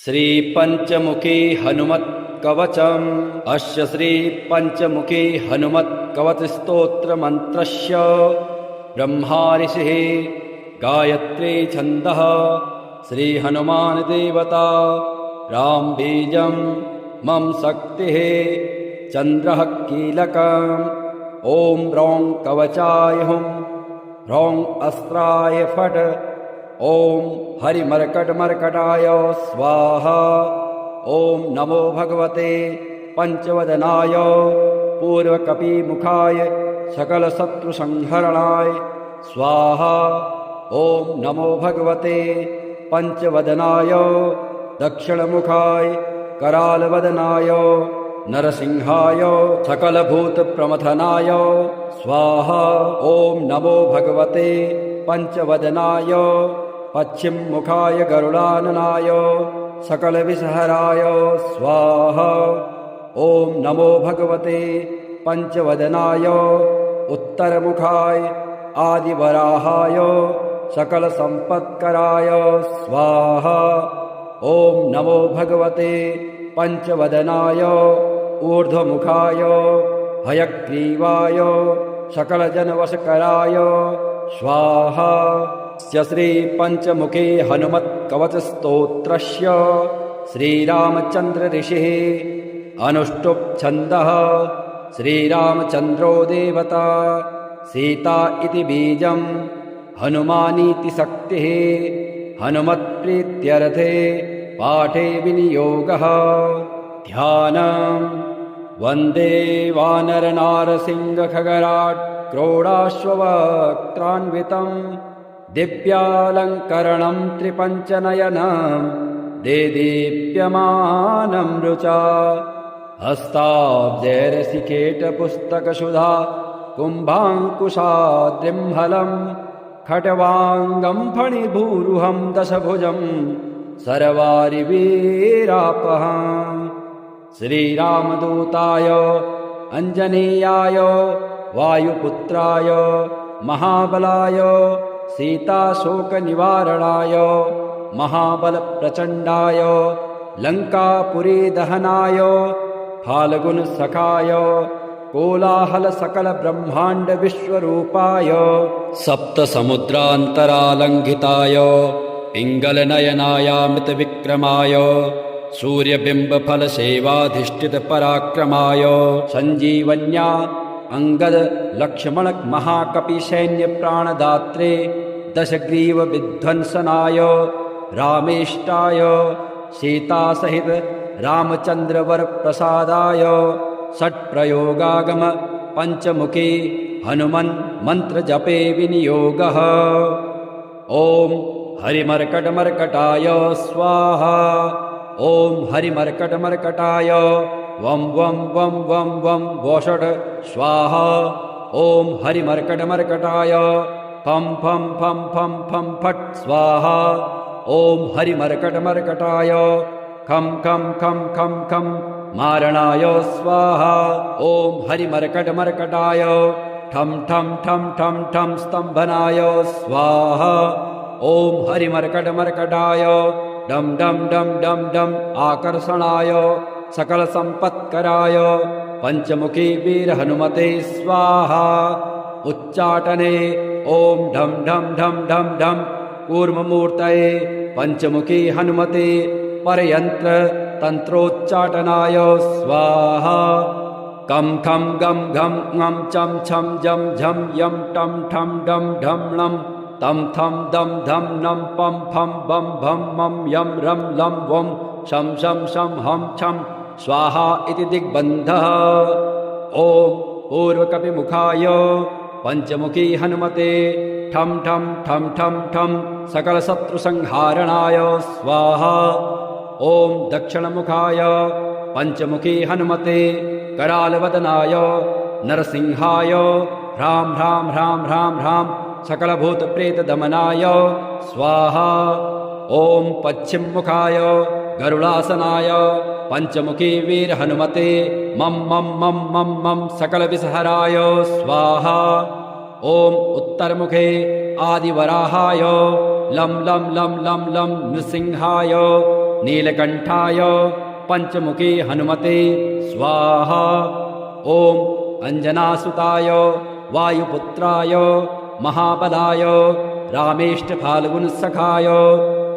श्री पंचमुखी हनुमत् कवचम्। अस्य श्री पंचमुखी हनुमत् कवच स्तोत्र मंत्रस्य ब्रह्मा ऋषिः गायत्री छन्दः श्री हनुमान देवता राम बीजं मम शक्तिः चंद्रः कीलकम्। ओम ह्रौं कवचाय हुं ह्रौं अस्त्राय फट्। ओम हरिमर्कटमर्कटाय स्वाहा। ओम नमो भगवते पंचवदनाय पूर्वकपिमुखाय सकलशत्रुसंहरणाय स्वाहा। ओम नमो भगवते पंचवदनाय दक्षिणमुखाय करालवदनाय नरसिंहाय सकलभूतप्रमथनाय स्वाहा। ओम नमो भगवते पंचवदनाय पश्चिममुखाय गरुडाननाय सकलविषहराय स्वाहा। ओम नमो भगवते पंचवदनाय उत्तरमुखाय आदिवराहाय सकलसम्पत्कराय स्वाहा। ओम नमो भगवते पंचवदनाय ऊर्ध्वमुखाय हयग्रीवाय सकलजनवशकराय स्वाहा। श्री पंचमुखी हनुमत् कवच स्तोत्रस्य श्रीरामचंद्र ऋषिः अनुष्टुप् छन्दः श्रीरामचंद्रो देवता सीता इति बीजं हनुमानीति शक्तिः हनुमत्प्रीत्यर्थे पाठे विनियोगः। ध्यानम् वन्दे वानरनारसिंहखगराट् क्रोडाश्ववक्त्रान्वितं दिव्यालङ्करणं त्रिपञ्चनयनं देदीप्यमानं रुचा। हस्ताब्जैरसिकेटपुस्तकसुधा कुम्भाङ्कुशाद्रिम्हलं खट्वाङ्गं फणिभूरुहं दशभुजं सर्वारिवीरापहम्। श्रीरामदूताय अंजनीयाय वायुपुत्राय महाबलाय सीताशोकनिवारणाय महाबलप्रचण्डाय लङ्कापुरीदहनाय फाल्गुनसखाय कोलाहलसकलब्रह्माण्डविश्वरूपाय सप्तसमुद्रान्तरालङ्घिताय पिङ्गलनयनायामृतविक्रमाय सूर्यबिम्बफलसेवाधिष्ठितपराक्रमाय सञ्जीवन्या अंगद लक्ष्मण महाकपिसैन्यप्राणदात्रे दशग्रीवविध्वंसनाय रामेष्टाय सीतासहित रामचन्द्रवरप्रसादाय षट्प्रयोगागम पंचमुखी हनुमन् मन्त्रजपे विनियोगः। ओम हरिमर्कटमर्कटाय स्वाहा। ओम हरिमर्कटमर्कटाय वं वं वं वं वं वोषट् स्वाहा। ओम हरिमर्कटमर्कटाय फं फं फं फं फं फट् स्वाहा। ओम हरिमर्कटमर्कटाय खं खं खं खं खं मारणाय स्वाहा। ओम हरिमर्कटमर्कटाय ठं ठं ठं ठं ठं स्तम्भनाय स्वाहा। ओम हरिमर्कटमर्कटाय डम डम डम डम डम आकर्षणाय सकल संपत्कराय पंचमुखी वीर हनुमते स्वाहा। उच्चाटने ओम ढम ढम ढम ढम ढम कूर्ममूर्तये पंचमुखी हनुमते परयंत्र तंत्रोच्चाटनाय स्वाहा। कम खम गम घम ngम चम छम जम झम यम टम ठम डम ढम णम तम थम दम धम नम पम फम बम भम मम यम रम लम वम शम शम शम हम छम स्वाहा इति दिग्बन्धः। ओम पूर्वकपिमुखाय पंचमुखी हनुमते ठम ठम ठम ठम ठम सकलशत्रुसंहारणाय स्वाहा। ओम दक्षिणमुखाय पंचमुखी हनुमते करालवदनाय नरसिंहाय ह्रां ह्रां ह्रां ह्रां ह्रां सकलभूतप्रेतदमनाय स्वाहा। ओम पश्चिममुखाय गरुडासनाय पंचमुखी वीर हनुमते मम मम मम मम मम सकलविषहराय स्वाहा। ओम उत्तरमुखे आदिवराहाय लं लं लं लं लं नृसिंहाय नीलकण्ठाय पञ्चमुखे हनुमते स्वाहा। ॐ अञ्जनासुताय वायुपुत्राय महाबलाय रामेष्टफाल्गुनसखाय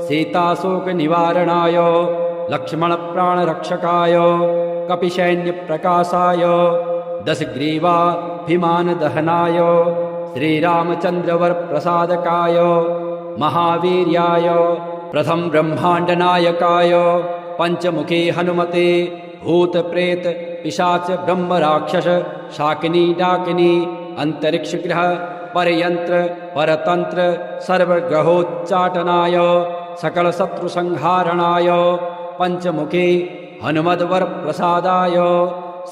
सीताशोकनिवारणाय लक्ष्मणप्राणरक्षकाय कपिसैन्यप्रकाशाय दशग्रीवाभिमानदहनाय श्रीरामचन्द्रवरप्रसादकाय महावीर्याय प्रथम ब्रह्माण्डनायकाय पञ्चमुखे हनुमते भूतप्रेत पिशाच ब्रह्मराक्षस शाकिनी डाकिनी अंतरिक्षग्रह परयंत्र परतंत्र सर्वग्रहोच्चाटनाय सकलशत्रुसंहारणाय पञ्चमुखे हनुमद्वरप्रसादाय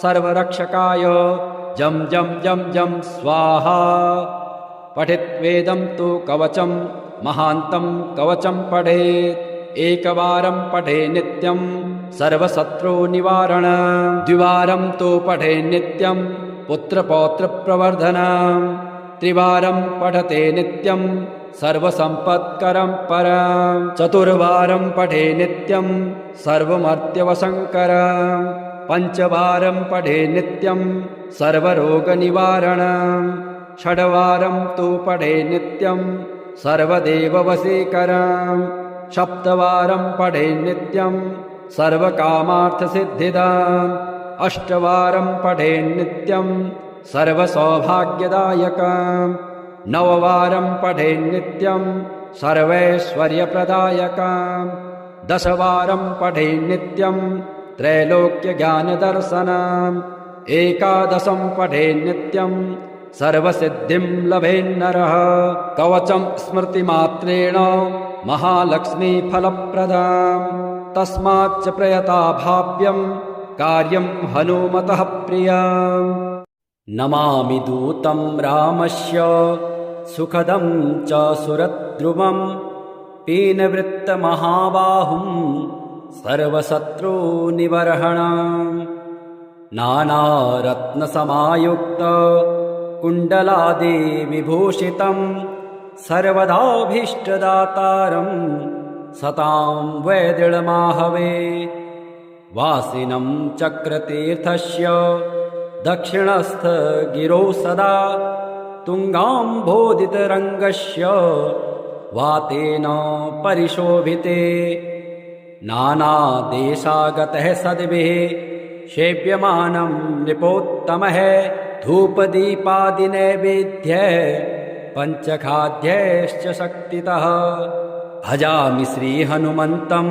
सर्वरक्षकाय जं जं जं जं स्वाहा। पठित्वेदं तु कवचं महान्तं कवचं पठेत् एकवारं पठे नित्यं सर्वशत्रुनिवारण द्विवारं तु पठे नित्यं पुत्रपौत्रप्रवर्धनं त्रिवारं पठते नित्यं सर्वसम्पत्करं परं चतुर्वारं पठे नित्यं सर्वमर्त्यवशङ्करं पञ्चवारं पठे नित्यं सर्वरोगनिवारणं षड्वारं तु पठे नित्यं सर्वदेववशीकरं सप्तवारं पठे नित्यं सर्वकामार्थसिद्धिदाम् अष्टवारं पठे नित्यं सर्वसौभाग्यदायकम् नववारं पठे नित्यं सर्वैश्वर्यप्रदायकम् दशवारं पठे नित्यं त्रैलोक्यज्ञानदर्शनम् एकादशं पठे नित्यं सर्वसिद्धिं लभेन्नरः कवचं स्मृतिमात्रेण महालक्ष्मीफलप्रदाम् तस्माच्च प्रयता भाव्यं कार्यं हनुमतः प्रियम् नमामि दूतं रामस्य सुखदं च सुरद्रुमं पीनवृत्तमहाबाहुं सर्वशत्रुनिवर्हणम् नानारत्नसमायुक्त कुण्डलादिविभूषितं सर्वदाभीष्टदातारं सतां वैदृढमाहवे वासिनं चक्रतीर्थस्य दक्षिणस्थ गिरौ सदा तुङ्गाम्भोदितरङ्गस्य वातेन परिशोभिते नानादेशागतः सद्भिः सेव्यमानं नृपोत्तमः धूपदीपादिनैवेद्यः पञ्चखाद्यैश्च शक्तितः भजामि श्रीहनुमन्तं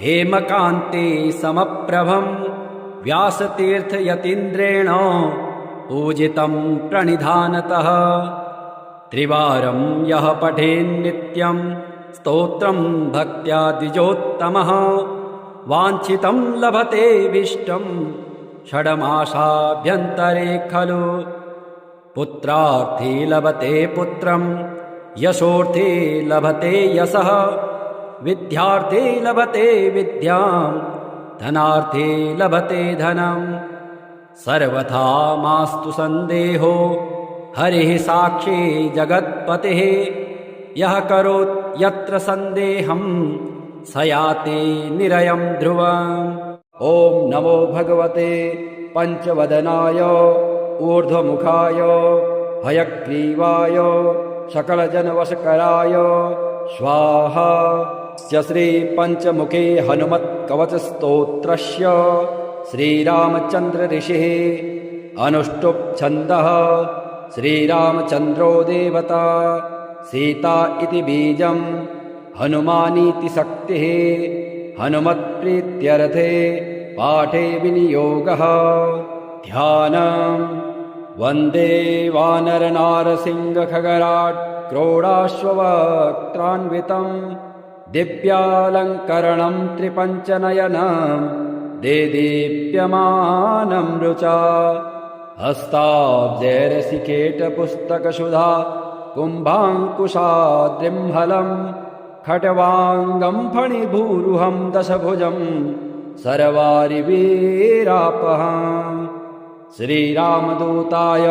हेमकान्ते समप्रभं व्यासतीर्थयतीन्द्रेण पूजितं प्रणिधानतः त्रिवारं यः पठेन्नित्यं स्तोत्रं भक्त्या द्विजोत्तमः वाञ्छितं लभते विष्टं षड्मासाभ्यन्तरे खलु पुत्रार्थी लभते पुत्रं यशोर्थी लभते यशः विद्यार्थी लभते विद्यां धनार्थी लभते धनं सर्वथा मास्तु संदेहो हरिः साक्षी जगत्पतिः यः करोत् यत्र संदेहं स याति निरयं ध्रुवम् ॐ नमो भगवते पंचवदनाय ऊर्ध्वमुखाय हयग्रीवाय सकलजनवशकराय स्वाहा। श्री पंचमुखे हनुमत्कवचस्तोत्रस्य श्रीरामचन्द्र ऋषिः अनुष्टुप् छन्दः श्रीरामचन्द्रो देवता सीता इति बीजं हनुमानीति शक्तिः हनुमत्प्रीत्यर्थे पाठे विनियोगः ध्यानं वन्दे वानरनारसिंहखगराट् क्रोडाश्ववक्त्रान्वितं दिव्यालङ्करणं त्रिपञ्चनयनं देदीप्यमानं रुचा हस्ताब्जैरसिकेटपुस्तकसुधा कुम्भाङ्कुशाद्रिम्हलं खट्वाङ्गं फणिभूरुहं दशभुजं सर्वारिवीरापहम् श्रीरामदूताय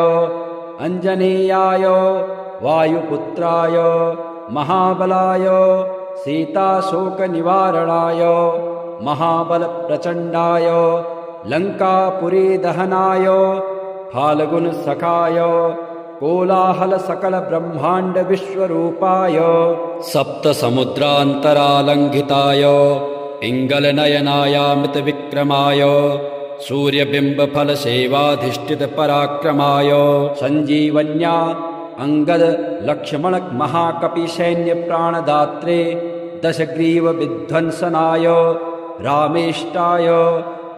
अञ्जनेयाय वायुपुत्राय महाबलाय सीताशोकनिवारणाय महाबलप्रचण्डाय लङ्कापुरीदहनाय फाल्गुनसखाय कोलाहलसकलब्रह्माण्डविश्वरूपाय सप्तसमुद्रान्तरालङ्घिताय पिङ्गलनयनायामृतविक्रमाय सूर्यबिम्बफलसेवाधिष्ठितपराक्रमाय सञ्जीवन्या अंगद लक्ष्मण महाकपिसैन्यप्राणदात्रे दशग्रीवविध्वंसनाय रामेष्टाय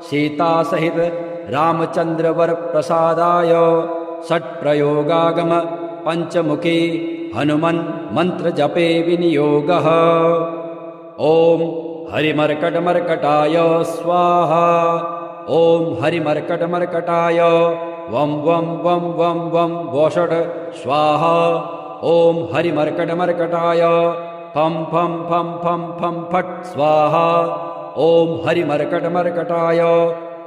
सीतासहित रामचन्द्रवरप्रसादाय षट्प्रयोगागम पञ्चमुखी हनुमन् मन्त्रजपे विनियोगः। ॐ हरिमर्कटमर्कटाय स्वाहा। ॐ हरिमर्कटमर्कटाय वं वं वं वं वं वषट् स्वाहा। ॐ हरिमर्कटमर्कटाय फं फं फं फं फं फट् स्वाहा। ॐ हरिमर्कटमर्कटाय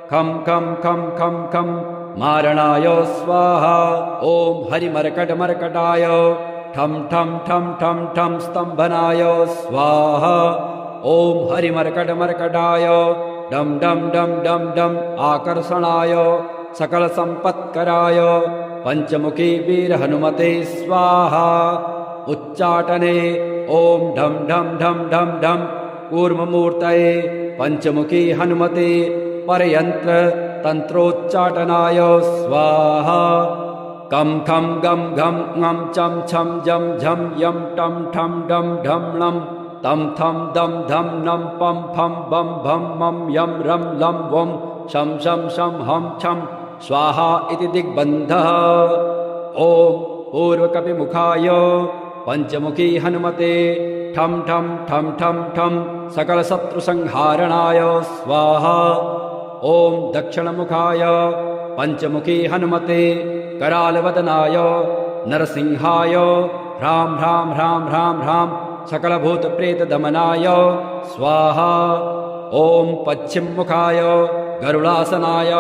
खं खं खं खं खं मारणाय स्वाहा। ॐ हरिमर्कटमर्कटाय ठं ठं ठं ठं ठं स्तम्भनाय स्वाहा। ॐ हरिमर्कटमर्कटाय डं डं डं डं डं आकर्षणाय सकलसम्पत्कराय पञ्चमुखी वीरहनुमते स्वाहा। उच्चाटने ॐ ढं ढं ढं ढं ढं कूर्ममूर्तये पञ्चमुखी हनुमते परयन्त्र तन्त्रोच्चाटनाय स्वाहा। कं खं गं घं ङं चं छं जं झं यं टं ठं डं ढं णं तं थं दं धं नं पं फं बं भं मं यं रं लं वं शं शं शं हं छं स्वाहा इति दिग्बन्धः। ॐ पूर्वकपिमुखाय पञ्चमुखी हनुमते ठं ठं ठं ठं ठं सकलशत्रुसंहारणाय स्वाहा। ॐ दक्षिणमुखाय पञ्चमुखी हनुमते करालवदनाय नरसिंहाय ह्रां ह्रां ह्रां ह्रां ह्रां सकलभूतप्रेतदमनाय स्वाहा। ॐ पश्चिममुखाय गरुडासनाय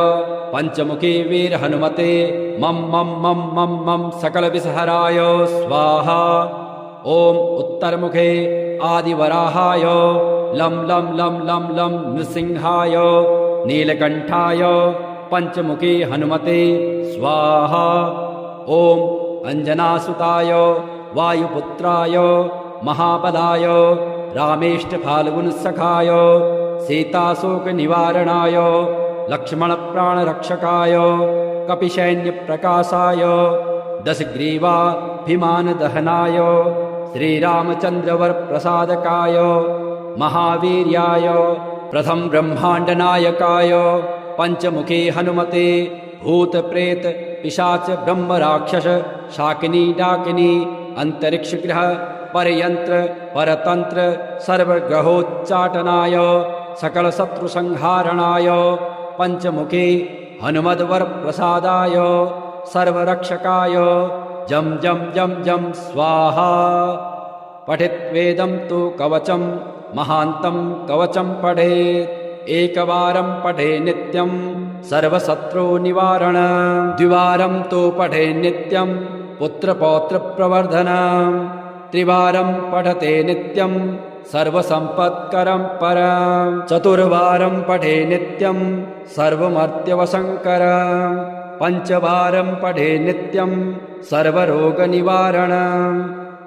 पञ्चमुखी वीरहनुमते मं मं मं मं मं सकलविषहराय स्वाहा। ॐ उत्तरमुखे आदिवराहाय लं लं लं लं लं नृसिंहाय नीलकण्ठाय पञ्चमुखी हनुमते स्वाहा। ॐ अञ्जनासुताय वायुपुत्राय महाबलाय रामेष्टफाल्गुनसखाय सीताशोकनिवारणाय लक्ष्मणप्राणरक्षकाय कपिसैन्यप्रकाशाय दशग्रीवाभिमानदहनाय श्रीरामचन्द्रवरप्रसादकाय महावीर्याय प्रथम ब्रह्माण्डनायकाय पञ्चमुखी हनुमते भूतप्रेत पिशाच ब्रह्मराक्षस शाकिनी डाकिनी अंतरिक्षग्रह परयंत्र परतंत्र सर्वग्रहोच्चाटनाय सकलशत्रुसंहारणाय पञ्चमुखी हनुमद्वरप्रसादाय सर्वरक्षकाय जं जं जं जं स्वाहा। पठित्वेदं तु कवचं महान्तं कवचं पठेत् एकवारं पठे नित्यं सर्वशत्रुनिवारण द्विवारं तु पठे नित्यं पुत्रपौत्रप्रवर्धनं त्रिवारं पठते नित्यं सर्वसम्पत्करं परं चतुर्वारं पठे नित्यं सर्वमर्त्यवशङ्करं पञ्चवारं पठे नित्यं सर्वरोगनिवारणं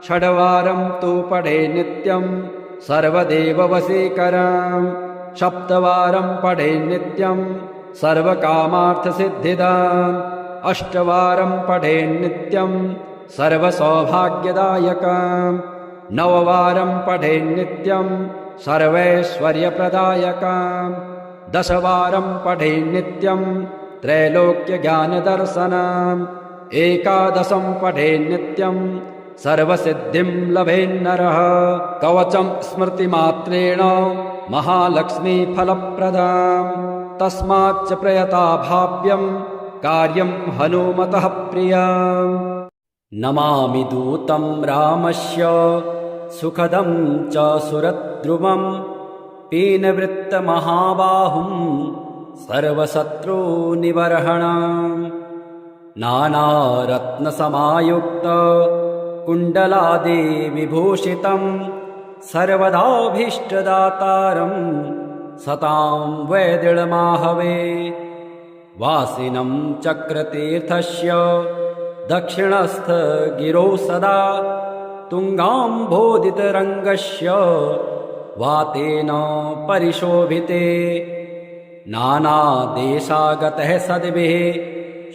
षड्वारं तु पठे नित्यं सर्वदेववशीकरं सप्तवारं पठे नित्यं सर्वकामार्थसिद्धिदाम् अष्टवारं पठे नित्यं सर्वसौभाग्यदायकम् नववारं पठे नित्यं सर्वैश्वर्यप्रदायकम् दशवारं पठे नित्यं त्रैलोक्यज्ञानदर्शनम् एकादशं पठे नित्यं सर्वसिद्धिं लभेन्नरः कवचं स्मृतिमात्रेण महालक्ष्मीफलप्रदाम् तस्माच्च प्रयता भाव्यं कार्यं हनुमतः प्रियम् नमामि दूतं रामस्य सुखदं च सुरद्रुमं पीनवृत्तमहाबाहुं सर्वशत्रुनिबर्हणम् नानारत्नसमायुक्त कुण्डलादिविभूषितं सर्वदाभीष्टदातारं सतां वैदिळमाहवे वासिनं चक्रतीर्थस्य दक्षिणस्थ गिरौ सदा तुङ्गाम्भोदितरङ्गस्य वातेन परिशोभिते नानादेशागतः सद्भिः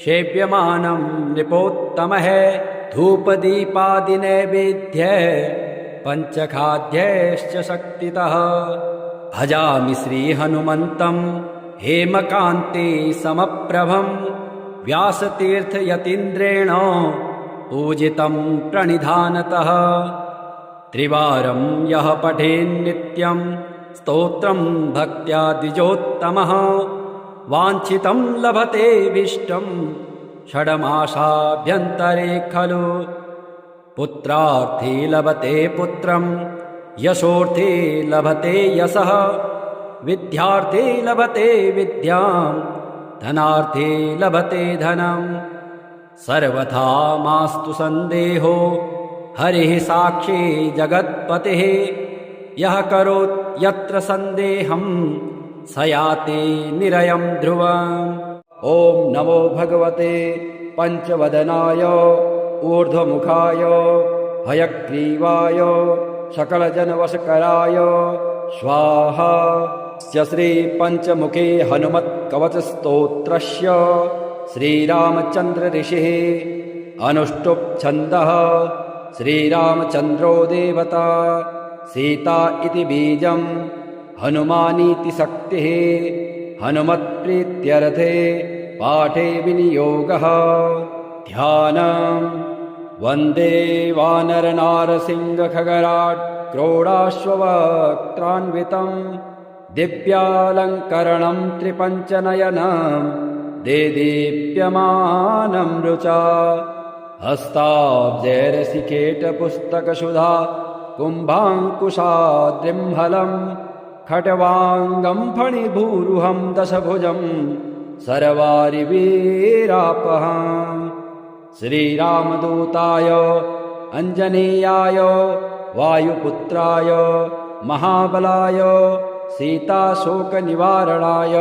सेव्यमानं नृपोत्तमः धूपदीपादिनैवेद्यः पञ्चखाद्यैश्च शक्तितः भजामि श्रीहनुमन्तं हेमकान्ते समप्रभं व्यासतीर्थयतीन्द्रेण पूजितं प्रणिधानतः त्रिवारं यः पठेन्नित्यं स्तोत्रं भक्त्या द्विजोत्तमः वाञ्छितं लभतेऽभीष्टं षड्मासाभ्यन्तरे खलु पुत्रार्थे लभते पुत्रं यशोर्थे लभते यशः विद्यार्थे लभते विद्यां धनार्थे लभते धनम् सर्वथा मास्तु सन्देहो हरिः साक्षी जगत्पतिः यः करोत् यत्र सन्देहं स याति निरयं ध्रुवम् ॐ नमो भगवते पञ्चवदनाय ऊर्ध्वमुखाय हयग्रीवाय सकलजनवशकराय स्वाहा श्रीपञ्चमुखे हनुमत्कवचस्तोत्रस्य श्रीरामचन्द्र ऋषिः अनुष्टुप् छन्दः श्रीरामचन्द्रो देवता सीता इति बीजं हनुमानीति शक्तिः हनुमत्प्रीत्यर्थे पाठे विनियोगः ध्यानम् वन्दे वानरनारसिंहखगराट् क्रोडाश्ववक्त्रान्वितं दिव्यालङ्करणं त्रिपञ्चनयनं देदीप्यमानं रुचा हस्ताब्जैरसिकेटपुस्तकसुधा कुम्भाङ्कुशाद्रिम्हलं खट्वाङ्गं फणिभूरुहं दशभुजं सर्वारिवीरापहम् श्रीरामदूताय अञ्जनेयाय वायुपुत्राय महाबलाय सीताशोकनिवारणाय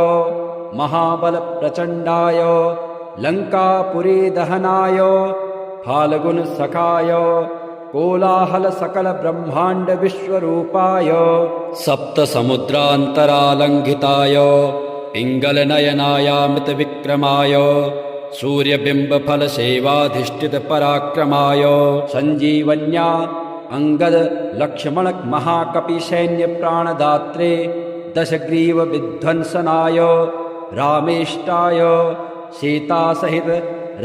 महाबलप्रचण्डाय लङ्कापुरीदहनाय फाल्गुनसखाय कोलाहलसकलब्रह्माण्डविश्वरूपाय सप्तसमुद्रान्तरालङ्घिताय पिङ्गलनयनायामृतविक्रमाय सूर्यबिम्बफलसेवाधिष्ठितपराक्रमाय सञ्जीवन्या अङ्गदलक्ष्मणमहाकपिसैन्यप्राणदात्रे दशग्रीवविध्वंसनाय रामेष्टाय सीतासहित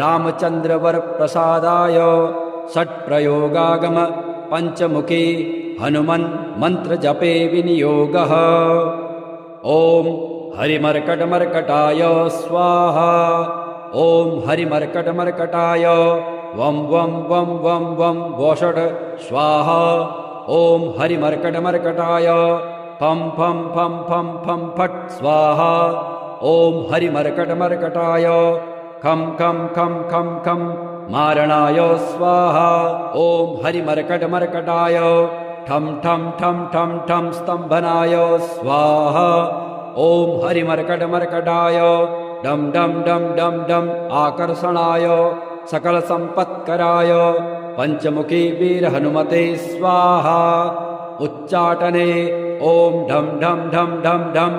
रामचन्द्रवरप्रसादाय षट्प्रयोगागम पञ्चमुखी हनुमन् मन्त्रजपे विनियोगः ॐ हरिमर्कटमर्कटाय स्वाहा ॐ हरिमर्कटमर्कटाय वं वं वं वं वं वषट् स्वाहा ॐ हरिमर्कटमर्कटाय फं फं फं फं फं फट् स्वाहा ॐ हरिमर्कटमर्कटाय खं खं खं खं खं मारणाय स्वाहा ॐ हरिमर्कटमर्कटाय ठं ठं ठं ठं ठं स्तम्भनाय स्वाहा ॐ हरिमर्कटमर्कटाय डं डं डं डं डं आकर्षणाय सकलसम्पत्कराय पञ्चमुखी वीरहनुमते स्वाहा उच्चाटने ॐ ढं ढं ढं ढं ढं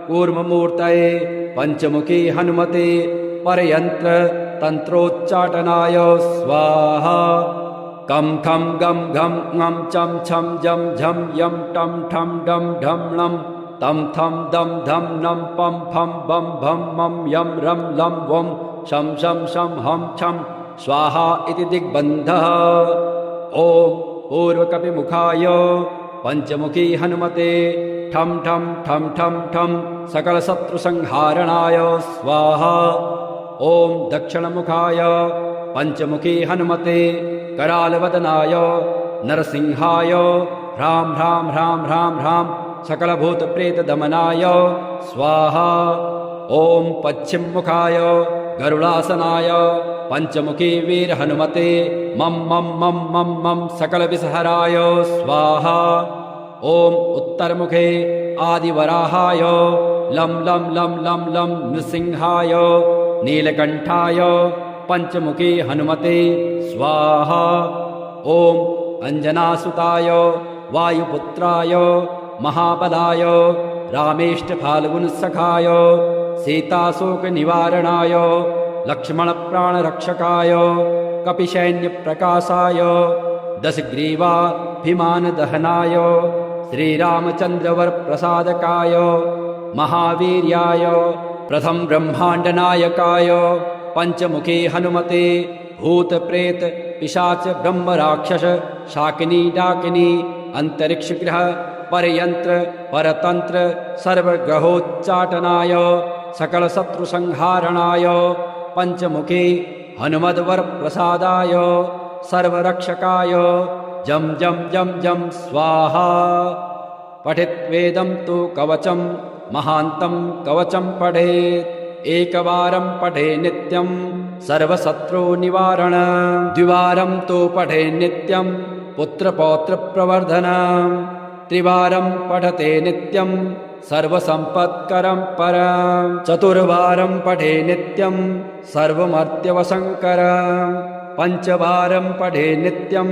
कूर्ममूर्तये पञ्चमुखी हनुमते परयन्त्र तन्त्रोच्चाटनाय स्वाहा कं खं गं घं ङं चं छं जं झं यं टं ठं डं ढं णं तं थं दं धं नं पं फं बं भं मं यं रं लं वं शं शं शं हं छं स्वाहा इति दिग्बन्धः ॐ पूर्वकपिमुखाय पञ्चमुखी हनुमते ठं ठं ठं ठं ठं सकलशत्रुसंहारणाय स्वाहा ॐ दक्षिणमुखाय पञ्चमुखी हनुमते करालवदनाय नरसिंहाय ह्रां ह्रां ह्रां ह्रां ह्रां सकलभूतप्रेतदमनाय स्वाहा ॐ पश्चिममुखाय गरुडासनाय पञ्चमुखी वीरहनुमते मं मं मं मं मं सकलविषहराय स्वाहा ॐ उत्तरमुखे आदिवराहाय लं लं लं लं लं नृसिंहाय नीलकण्ठाय पञ्चमुखे हनुमते स्वाहा। ॐ अञ्जनासुताय वायुपुत्राय महाबलाय रामेष्टफाल्गुनसखाय सीताशोकनिवारणाय लक्ष्मणप्राणरक्षकाय कपिसैन्यप्रकाशाय दशग्रीवाभिमानदहनाय श्रीरामचन्द्रवरप्रसादकाय महावीर्याय प्रथम ब्रह्माण्डनायकाय पञ्चमुखे हनुमते भूतप्रेत पिशाच ब्रह्मराक्षस शाकिनी डाकिनी अंतरिक्षग्रह परयंत्र परतंत्र सर्वग्रहोच्चाटनाय सकलशत्रुसंहारणाय पञ्चमुखे हनुमद्वरप्रसादाय सर्वरक्षकाय जं जं जं जं स्वाहा। पठित्वेदं तु कवचं महान्तं कवचं पठेत् एकवारं पठे नित्यं सर्वशत्रुनिवारण द्विवारं तु पठे नित्यं पुत्रपौत्रप्रवर्धनं त्रिवारं पठते नित्यं सर्वसम्पत्करं परं चतुर्वारं पठे नित्यं सर्वमर्त्यवशङ्करं पञ्चवारं पठे नित्यं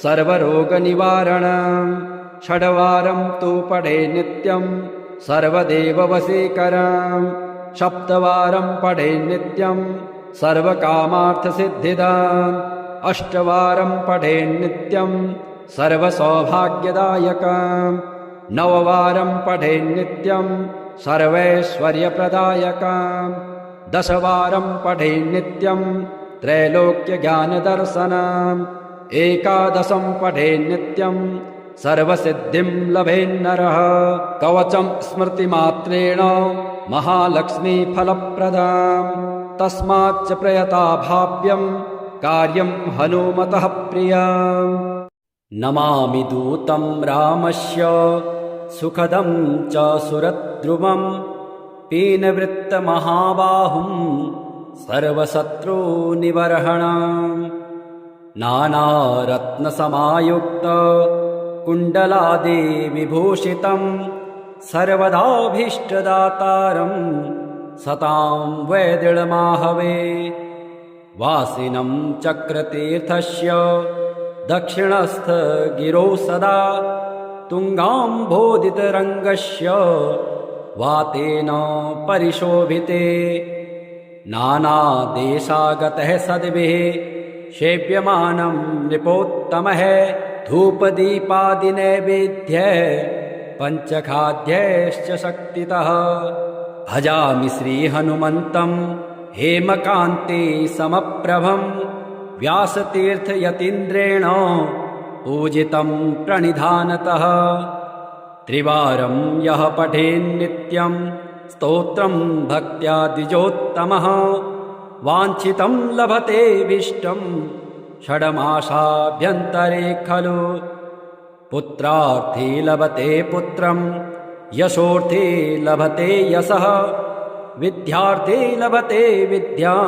सर्वरोगनिवारणं षड्वारं तु पठे नित्यं सर्वदेववशीकरं सप्तवारं पठे नित्यं सर्वकामार्थसिद्धिदाम् अष्टवारं पठे नित्यं सर्वसौभाग्यदायकम् नववारं पठे नित्यं सर्वैश्वर्यप्रदायकम् दशवारं पठे नित्यं त्रैलोक्यज्ञानदर्शनम् एकादशं पठे नित्यं सर्वसिद्धिं लभेन्नरः कवचं स्मृतिमात्रेण महालक्ष्मीफलप्रदाम् तस्माच्च प्रयता भाव्यं कार्यं हनुमतः प्रियम् नमामि दूतं रामस्य सुखदं च सुरद्रुमं पीनवृत्तमहाबाहुं सर्वशत्रुनिवर्हणम् नानारत्नसमायुक्त कुण्डलादिविभूषितं सर्वदाभीष्टदातारं सतां वैदृढमाहवे वासिनं चक्रतीर्थस्य दक्षिणस्थ गिरौ सदा तुङ्गाम्भोदितरङ्गस्य वातेन परिशोभिते नानादेशागतः सद्भिः सेव्यमानं नृपोत्तमः धूपदीपादिनैवेद्यः पञ्चखाद्यैश्च शक्तितः भजामि श्रीहनुमन्तं हेमकान्ते समप्रभं व्यासतीर्थयतीन्द्रेण पूजितं प्रणिधानतः त्रिवारं यः पठेन्नित्यं स्तोत्रं भक्त्या द्विजोत्तमः वाञ्छितं लभतेऽभीष्टं षड्मासाभ्यन्तरे खलु पुत्रार्थी लभते पुत्रं यशोर्थी लभते यशः विद्यार्थी लभते विद्यां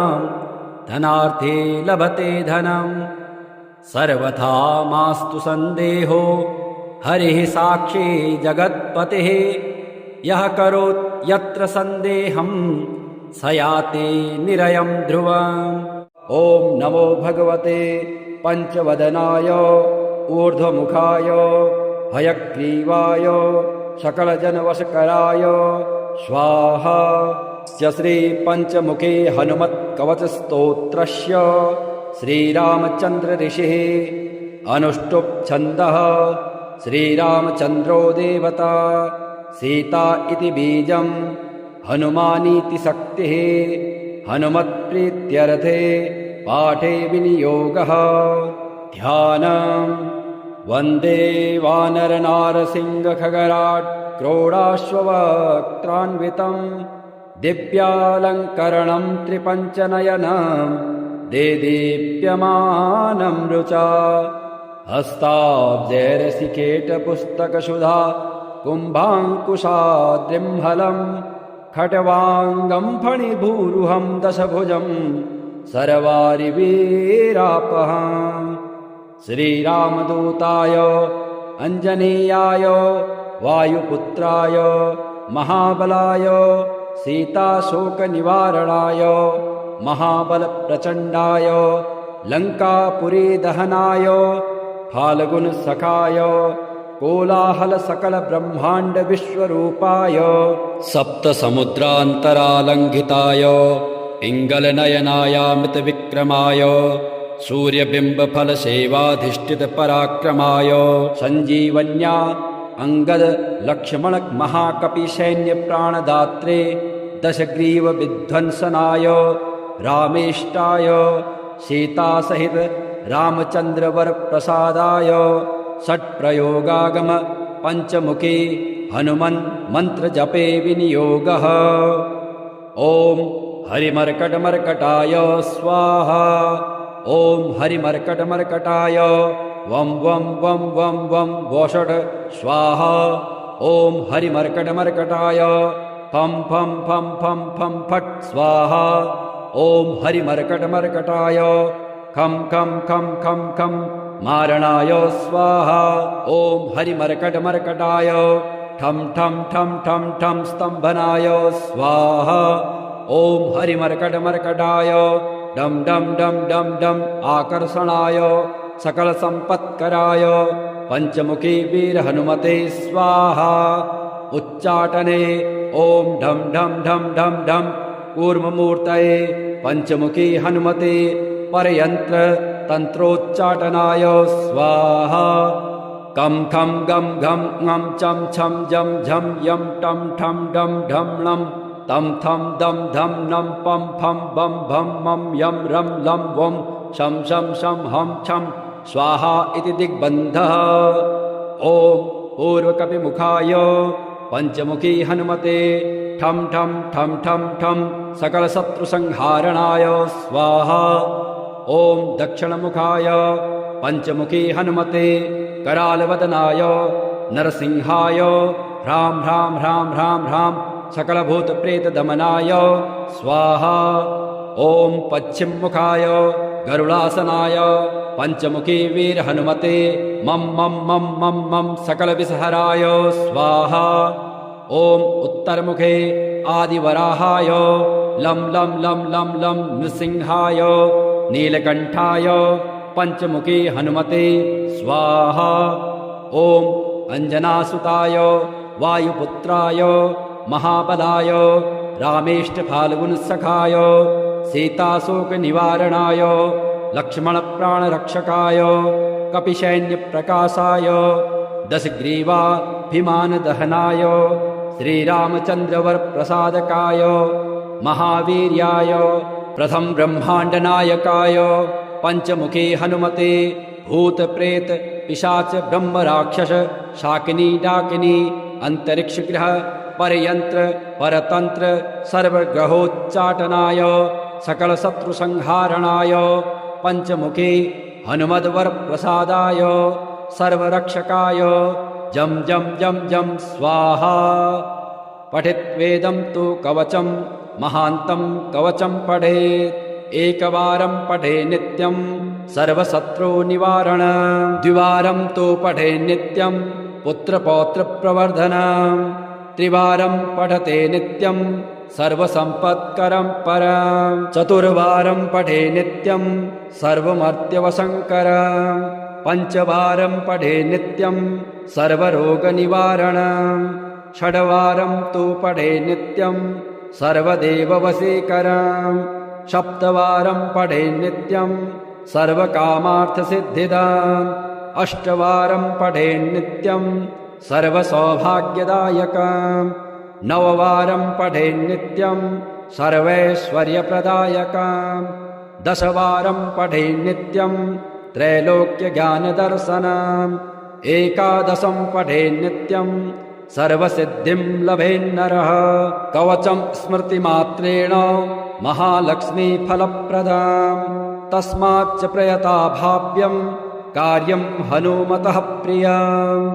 धनार्थी लभते धनम् सर्वथा मास्तु सन्देहो हरिः साक्षी जगत्पतिः यः करोत् यत्र सन्देहं स याति निरयं ध्रुवम् ॐ नमो भगवते पञ्चवदनाय ऊर्ध्वमुखाय हयग्रीवाय सकलजनवशकराय स्वाहा। श्रीपञ्चमुखे हनुमत्कवचस्तोत्रस्य श्रीरामचन्द्र ऋषिः अनुष्टुप् छन्दः श्रीरामचन्द्रो देवता सीता इति बीजं हनुमानीति शक्तिः हनुमत्प्रीत्यर्थे पाठे विनियोगः ध्यानम् वन्दे वानरनारसिंहखगराट् क्रोडाश्ववक्त्रान्वितं दिव्यालङ्करणं त्रिपञ्चनयनं देदीप्यमानं रुचा हस्ताब्जैरसिकेटपुस्तकसुधा कुम्भाङ्कुशाद्रिम्हलं खट्वाङ्गं फणिभूरुहं दशभुजं सर्वारिवीरापहम् श्रीरामदूताय अञ्जनेयाय वायुपुत्राय महाबलाय सीताशोकनिवारणाय महाबलप्रचण्डाय लङ्कापुरीदहनाय फाल्गुनसखाय कोलाहलसकलब्रह्माण्डविश्वरूपाय सप्तसमुद्रान्तरालङ्घिताय पिङ्गलनयनायामृतविक्रमाय सूर्यबिम्बफलसेवाधिष्ठितपराक्रमाय सञ्जीवन्या अंगद लक्ष्मण महाकपिसैन्यप्राणदात्रे दशग्रीवविध्वंसनाय रामेष्टाय सीतासहित रामचन्द्रवरप्रसादाय षट्प्रयोगागम पञ्चमुखी हनुमन् मन्त्रजपे विनियोगः। ॐ हरिमर्कटमर्कटाय स्वाहा। ॐ हरिमर्कटमर्कटाय वं वं वं वं वं वषट् स्वाहा। ॐ हरिमर्कटमर्कटाय फं फं फं फं फं फट् स्वाहा। ॐ हरिमर्कटमर्कटाय खं खं खं खं खं मारणाय स्वाहा। ॐ हरिमर्कटमर्कटाय ठं ठं ठं ठं ठं स्तम्भनाय स्वाहा। ॐ हरिमर्कटमर्कटाय डं डं डं डं डं आकर्षणाय सकलसम्पत्कराय पञ्चमुखी वीरहनुमते स्वाहा। उच्चाटने ॐ ढं ढं ढं ढं ढं कूर्ममूर्तये पञ्चमुखी हनुमते परयन्त्र तन्त्रोच्चाटनाय स्वाहा। कं खं गं घं ङं चं छं जं झं यं टं ठं डं ढं णं तं थं दं धं नं पं फं बं भं मं यं रं लं वं शं शं शं हं छं स्वाहा इति दिग्बन्धः। ॐ पूर्वकपिमुखाय पञ्चमुखी हनुमते ठं ठं ठं ठं ठं सकलशत्रुसंहारणाय स्वाहा। ॐ दक्षिणमुखाय पञ्चमुखी हनुमते करालवदनाय नरसिंहाय ह्रां ह्रां ह्रां ह्रां ह्रां सकलभूतप्रेतदमनाय स्वाहा। ॐ पश्चिममुखाय गरुडासनाय पञ्चमुखी वीरहनुमते मं मं मं मं मं सकलविषहराय स्वाहा। ॐ उत्तरमुखे आदिवराहाय लं लं लं लं लं नृसिंहाय नीलकण्ठाय पञ्चमुखी हनुमते स्वाहा। ॐ अञ्जनासुताय वायुपुत्राय महाबलाय रामेष्टफाल्गुनसखाय सीताशोकनिवारणाय लक्ष्मणप्राणरक्षकाय कपिसैन्यप्रकाशाय दशग्रीवाभिमानदहनाय श्रीरामचन्द्रवरप्रसादकाय महावीर्याय प्रथम ब्रह्माण्डनायकाय पञ्चमुखी हनुमते भूतप्रेत पिशाच ब्रह्मराक्षस शाकिनी डाकिनी अन्तरिक्षग्रह परयन्त्र परतन्त्र सर्वग्रहोच्चाटनाय सकलशत्रुसंहारणाय पञ्चमुखी हनुमद्वरप्रसादाय सर्वरक्षकाय जं जं जं जं स्वाहा। पठित्वेदं तु कवचं महान्तं कवचं पठेत् एकवारं पठे नित्यं सर्वशत्रुनिवारण द्विवारं तु पठे नित्यं पुत्रपौत्रप्रवर्धनं त्रिवारं पठते नित्यं सर्वसम्पत्करं परं चतुर्वारं पठे नित्यं सर्वमर्त्यवशङ्करं पञ्चवारं पठे नित्यं सर्वरोगनिवारणं षड्वारं तु पठे नित्यं सर्वदेववशीकरं सप्तवारं पठे नित्यं सर्वकामार्थसिद्धिदम् अष्टवारं पठे नित्यं सर्वसौभाग्यदायकं नववारं पठे नित्यं सर्वैश्वर्यप्रदायकं दशवारं पठे नित्यं त्रैलोक्यज्ञानदर्शनम् एकादशं पठे नित्यं सर्वसिद्धिं लभेन्नरः कवचं स्मृतिमात्रेण महालक्ष्मीफलप्रदम् तस्माच्च प्रयता भाव्यं कार्यं हनुमतः प्रियम्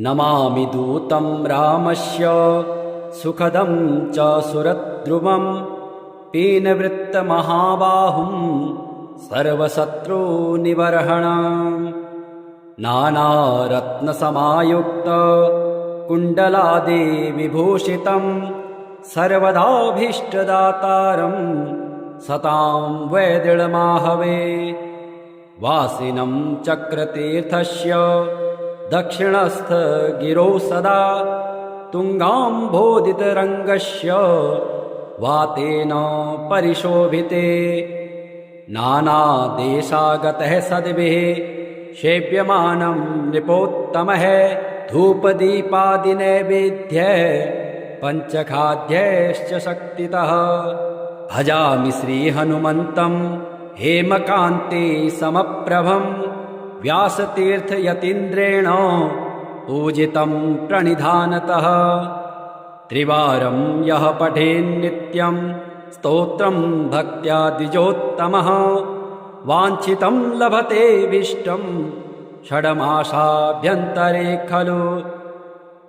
नमामि दूतं रामस्य सुखदं च सुरद्रुमं पीनवृत्तमहाबाहुं सर्वशत्रुनिबर्हणं नानारत्नसमायुक्त कुण्डलादिविभूषितं सर्वदाभीष्टदातारं सतां वैदृढमाहवे वासिनं चक्रतीर्थस्य दक्षिणस्थ गिरौ सदा तुङ्गाम्भोदितरङ्गस्य वातेन परिशोभिते नानादेशागतः सद्भिः सेव्यमानं नृपोत्तमः धूपदीपादिनैवेद्यः पञ्चखाद्यैश्च शक्तितः भजामि श्रीहनुमन्तं हेमकान्ते समप्रभं व्यासतीर्थयतीन्द्रेण पूजितं प्रणिधानतः त्रिवारं यः पठेन्नित्यं स्तोत्रं भक्त्या द्विजोत्तमः वाञ्छितं लभतेऽभीष्टं षड्मासाभ्यन्तरे खलु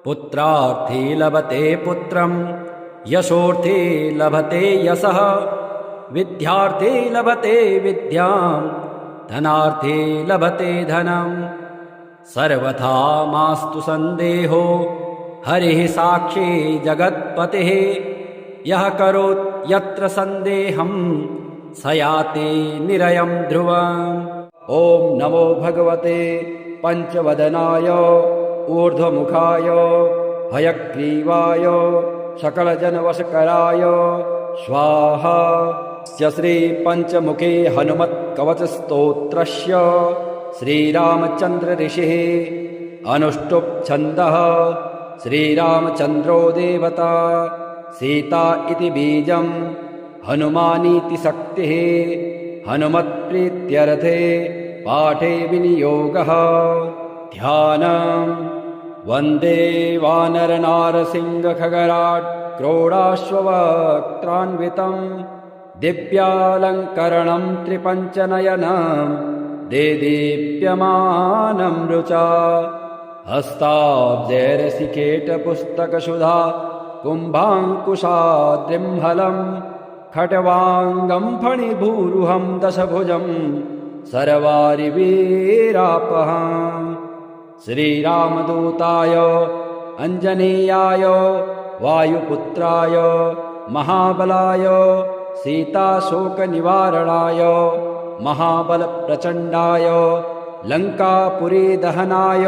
पुत्रार्थी लभते पुत्रं यशोर्थी लभते यशः विद्यार्थी लभते विद्यां धनार्थी लभते धनं सर्वथा मास्तु सन्देहो हरिः साक्षी जगत्पतिः यः करोत् यत्र सन्देहं स याति निरयं ध्रुवम् ॐ नमो भगवते पञ्चवदनाय ऊर्ध्वमुखाय हयग्रीवाय सकलजनवशकराय स्वाहा श्रीपञ्चमुखे हनुमत्कवचस्तोत्रस्य श्रीरामचन्द्र ऋषिः अनुष्टुप् छन्दः श्रीरामचन्द्रो देवता सीता इति बीजं हनुमानीति शक्तिः हनुमत्प्रीत्यर्थे पाठे विनियोगः ध्यानं वन्दे वानरनारसिंहखगराट् क्रोडाश्ववक्त्रान्वितं दिव्यालङ्करणं त्रिपञ्चनयनं देदीप्यमानं रुचा हस्ताब्जैरसिकेटपुस्तकसुधा कुम्भाङ्कुशाद्रिम्हलं खट्वाङ्गं फणिभूरुहं दशभुजं सर्वारिवीरापहम् श्रीरामदूताय अञ्जनेयाय वायुपुत्राय महाबलाय सीताशोकनिवारणाय महाबलप्रचण्डाय लङ्कापुरीदहनाय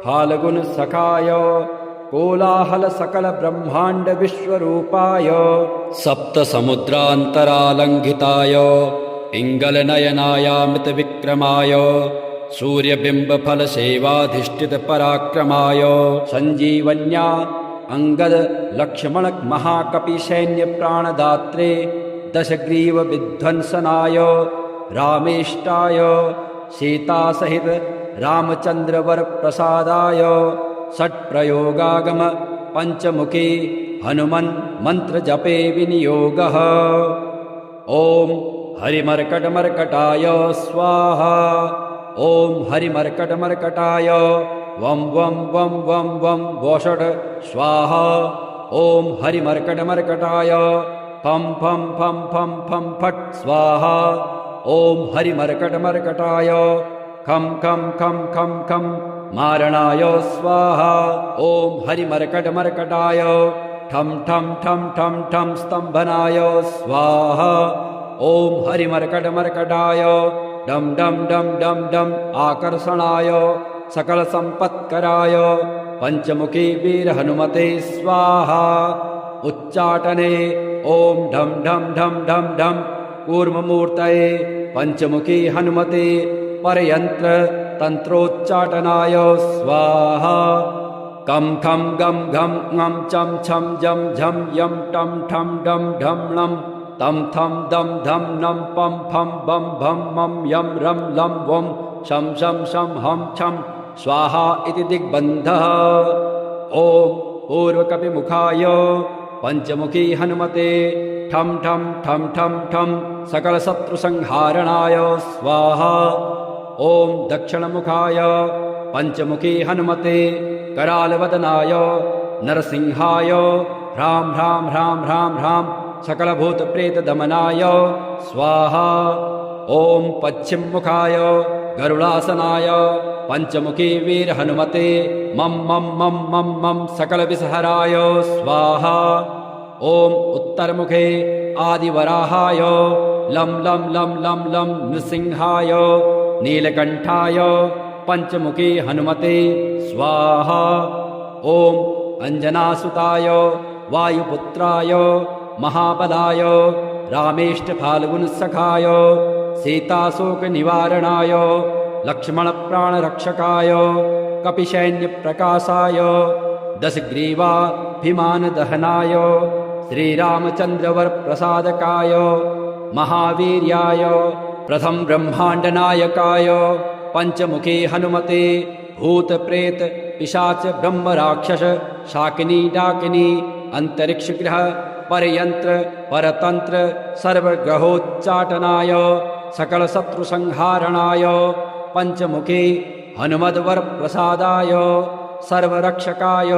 फाल्गुनसखाय कोलाहलसकलब्रह्माण्डविश्वरूपाय सप्तसमुद्रान्तरालङ्घिताय पिङ्गलनयनायामृतविक्रमाय सूर्यबिम्बफलसेवाधिष्ठितपराक्रमाय सञ्जीवन्या अङ्गदलक्ष्मणमहाकपिसैन्यप्राणदात्रे दशग्रीवविध्वंसनाय रामेष्टाय सीतासहित रामचन्द्रवरप्रसादाय षट्प्रयोगागम पञ्चमुखी हनुमन् मन्त्रजपे विनियोगः ॐ हरिमर्कटमर्कटाय स्वाहा ॐ हरिमर्कटमर्कटाय वं वं वं वं वं वोषट् स्वाहा ॐ हरिमर्कटमर्कटाय फं फं फं फं फं फट् स्वाहा ॐ हरिमर्कटमर्कटाय खं खं खं खं खं मारणाय स्वाहा ॐ हरिमर्कटमर्कटाय ठं ठं ठं ठं ठं स्तम्भनाय स्वाहा ॐ हरिमर्कटमर्कटाय डं डं डं डं डं आकर्षणाय सकलसम्पत्कराय पञ्चमुखी वीरहनुमते स्वाहा उच्चाटने ॐ ढं ढं ढं ढं ढं कूर्ममूर्तये पञ्चमुखी हनुमते परयन्त्र तन्त्रोच्चाटनाय स्वाहा कं खं गं घं ङं चं छं जं झं यं टं ठं डं ढं णं तं थं दं धं नं पं फं बं भं मं यं रं लं वं शं शं शं हं छं स्वाहा इति दिग्बन्धः ॐ पूर्वकपिमुखाय पञ्चमुखी हनुमते ठं ठं ठं ठं ठं सकलशत्रुसंहारणाय स्वाहा ॐ दक्षिणमुखाय पञ्चमुखी हनुमते करालवदनाय नरसिंहाय ह्रां ह्रां ह्रां ह्रां ह्रां सकलभूतप्रेतदमनाय स्वाहा ॐ पश्चिममुखाय गरुडासनाय पंचमुखी वीर हनुमते मम मम मम मम मम सकल विषहराय स्वाहा। ओम उत्तरमुखे आदिवराहाय लं लं लं लं लं नृसिंहाय नीलकंठाय पंचमुखी हनुमते स्वाहा। ओम अंजनासुताय वायुपुत्राय महाबलाय रामेष्ट फाल्गुनसखाय सीताशोक निवारणाय लक्ष्मण प्राणरक्षकाय कपिसैन्य प्रकाशाय दशग्रीवाभिमान दहनाय श्रीरामचंद्रवर प्रसादकाय महावीर्याय प्रथम ब्रह्मांड नायकाय पंचमुखी हनुमते भूत प्रेत पिशाच ब्रह्म राक्षस शाकिनी डाकिनी अंतरिक्ष ग्रह परयंत्र परतंत्र सर्वग्रहोच्चाटनाय सकल शत्रु संहारणाय पंचमुखी हनुमद्वर प्रसादाय सर्वरक्षकाय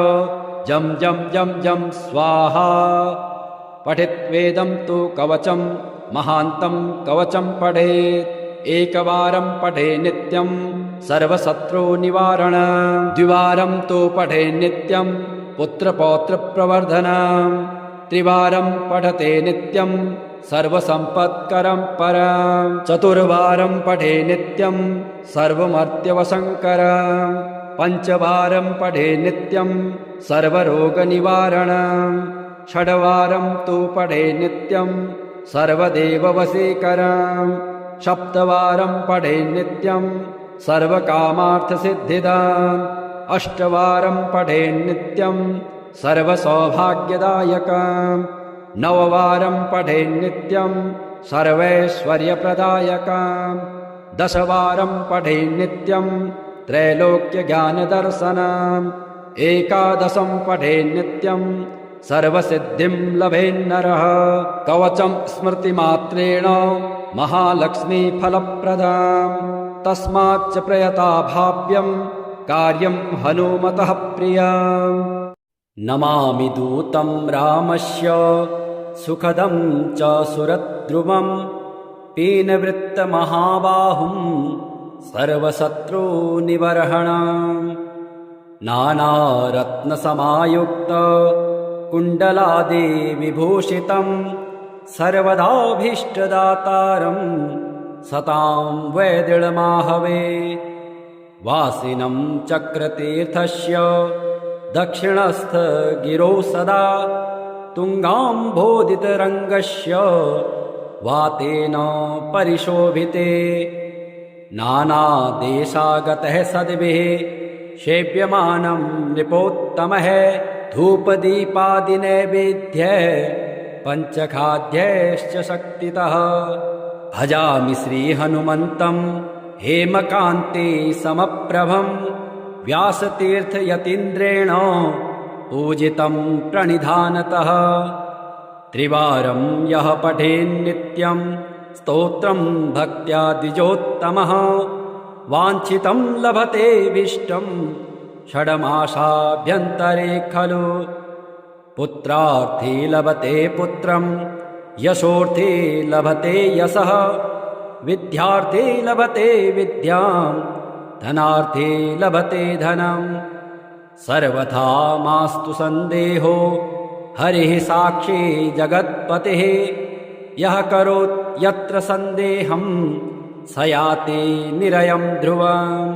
जम जम जम जम स्वाहा। पठित्वेदं तु कवचं महान्तं कवचं पठेत् एकवारं पठे नित्यं सर्वशत्रुनिवारण द्विवारं तु पठे नित्यं पुत्रपौत्रप्रवर्धनं त्रिवारं पठते नित्यं सर्वसम्पत्करं परं चतुर्वारं पठे नित्यं सर्वमर्त्यवशङ्करं पंचवारं पठे नित्यं सर्वरोगनिवारणं षड्वारं तु पठे नित्यं सर्वदेववशीकरं सप्तवारं पठे नित्यं सर्वकामार्थसिद्धिदाम् अष्टवारं पठे नित्यं सर्वसौभाग्यदायकं नववारं पठे नित्यं सर्वैश्वर्यप्रदायकं दशवारं पठे नित्यं त्रैलोक्यज्ञानदर्शनम् एकादशं पठे नित्यं सर्वसिद्धिं लभेन्नरः कवचं स्मृतिमात्रेण महालक्ष्मीफलप्रदाम् तस्माच्च प्रयता भाव्यं कार्यं हनुमतः प्रियम् नमामि दूतं रामस्य सुखदं च सुरद्रुमं पीनवृत्तमहाबाहुं सर्वशत्रुनिबर्हणम् नानारत्नसमायुक्त कुण्डलादिविभूषितं सर्वदाभीष्टदातारं सतां वैदृढमाहवे वासिनं चक्रतीर्थस्य दक्षिणस्थ गिरौ सदा तुङ्गाम्भोदितरङ्गस्य वातेन परिशोभिते नानादेशागतः सद्भिः सेव्यमानं नृपोत्तमः धूपदीपादिनैवेद्यः पञ्चखाद्यैश्च शक्तितः भजामि श्रीहनुमन्तं हेमकान्ते समप्रभं व्यासतीर्थयतीन्द्रेण पूजितं प्रणिधानतः त्रिवारं यः पठेन्नित्यं स्तोत्रं भक्त्या द्विजोत्तमः वाञ्छितं लभते विष्टं षड्मासाभ्यन्तरे खलु पुत्रार्थी लभते पुत्रं यशोर्थी लभते यशः विद्यार्थी लभते विद्यां धनार्थी लभते धनम् सर्वथा मास्तु सन्देहो हरिः साक्षी जगत्पतिः यः करोत् यत्र सन्देहं स याति निरयं ध्रुवम्।